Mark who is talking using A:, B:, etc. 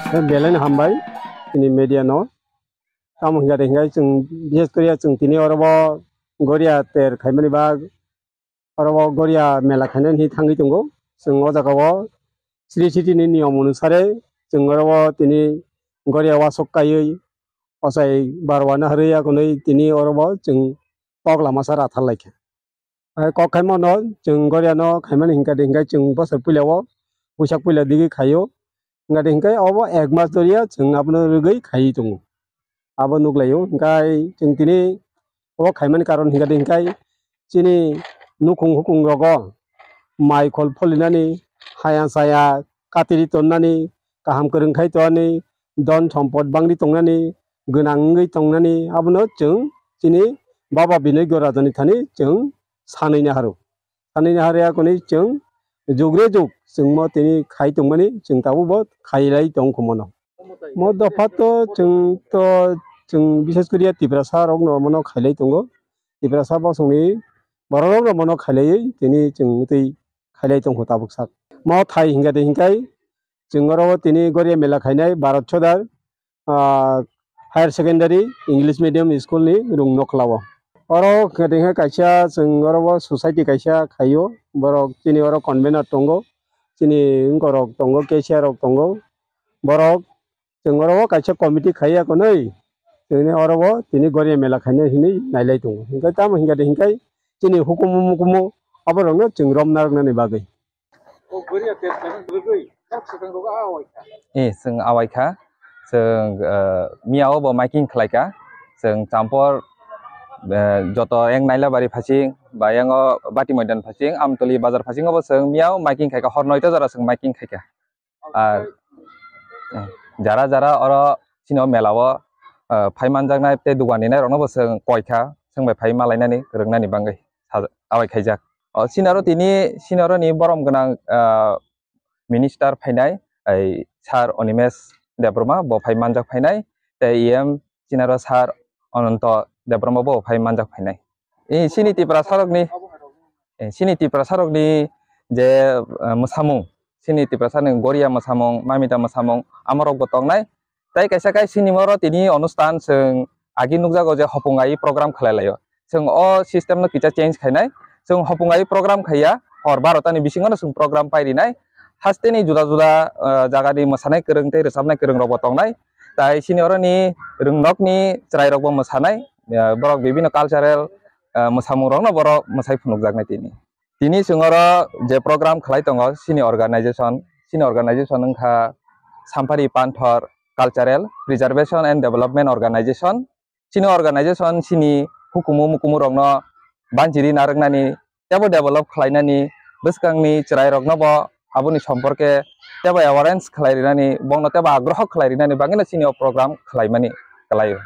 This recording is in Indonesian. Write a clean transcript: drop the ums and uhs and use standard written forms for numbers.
A: बेलाइन हामबाय ini media no kamu hingga hingga jeng bias Korea jeng tini orang Korea ter kaimani bag orang Korea mela kainan hi tanggi tunggu jeng oja kawo Sri City ni niamun sare jeng orang tini Korea wasok kayu osai barwana hari ya kunai tini orang jeng tok lama sara thal lagi kok kaimano no jeng Korea no kaimani hingga jeng pasar pulau pusak pulau digi kayu nggak hingga apa ekmas doria jeng apa nurugai kayu tunggu apa nuglayo hingga jeng tini apa kaiman karon hingga sini nukung hukung rogo mai kol polinani hayang saya katiri tonnani kaham kereng kai toni don sompod bangdi tongnani genangai tongnani apa no jeng sini baba binai gora doni thani jeng sanai haru ya koni jeng jogre jog jeng mo tini kai tongmani jeng tabu bot kai lai tong kumono mo dofato jeng to jeng bishes Korea tibrasa rok no mono kai lai tongo tibrasa bo songni borok no mono kai lai tini jeng tei kai lai tong tabu sak mo thai hingga jeng oro tini Korea mela kainai Bharat Chodar higher secondary English medium school ni rung noklawo oro hingga kaisa jeng oro society kaisa kayo borok tini oro convener tongo tini ngorok tongo kesia rok tongo borok jeng oro kaisa committee khaya konoi tini oro tini Korea mela kainai hini nailai tongo hingga tam hingga tini hukumu aborok no jeng romnar nani bagai
B: seng awai kha seng miao bo making khlaika seng champor joto yang naila bari phasing bayango bati moidan phasing amtoli bazar phasing obo seng miao making khaika hor noita jara seng making khaika ar jara oro sino melao phaiman jangnai te dugani nai rokno bo seng koikha seng bai phai malainani rwngnani bangai awai khaijak sinaro ni borom ganang minister phainai sar Onimesh Debroma bo phai manjak phainai te em sinaro sar Ananto Debroma bo phai manjak phainai sini tipra sarokni je musamung sini tipra sarokni Korea musamung mamita musamung amorok bo tongnai tai kaisa kai sini moro tini অনুষ্ঠান seng agi nukjago je hopungai program khlailaio seng o system no kicha change khainai seng hopungai program khaya hor 12 ni bisingo seng program pairinai haste ni juda jaga ni mosanai kereng tei resabnai kereng rok bo tongnai tai sini oro ni rungnok ni chrai rok bo mosanai borok bibino cultural mosamung rok no borok mosai phunukjaknai tini singoro je program khlai tongo sini organization wngkha Sampari Panthor Cultural Preservation and Development Organization sini organization sini hukumu rok no banjiri naroknani tebo develop khlainani bwskangni chrai rok no bo aboni somporke tebo awareness khlairinani bongno tebo agroho khlairinani bangino sini program khlaimani kalaio।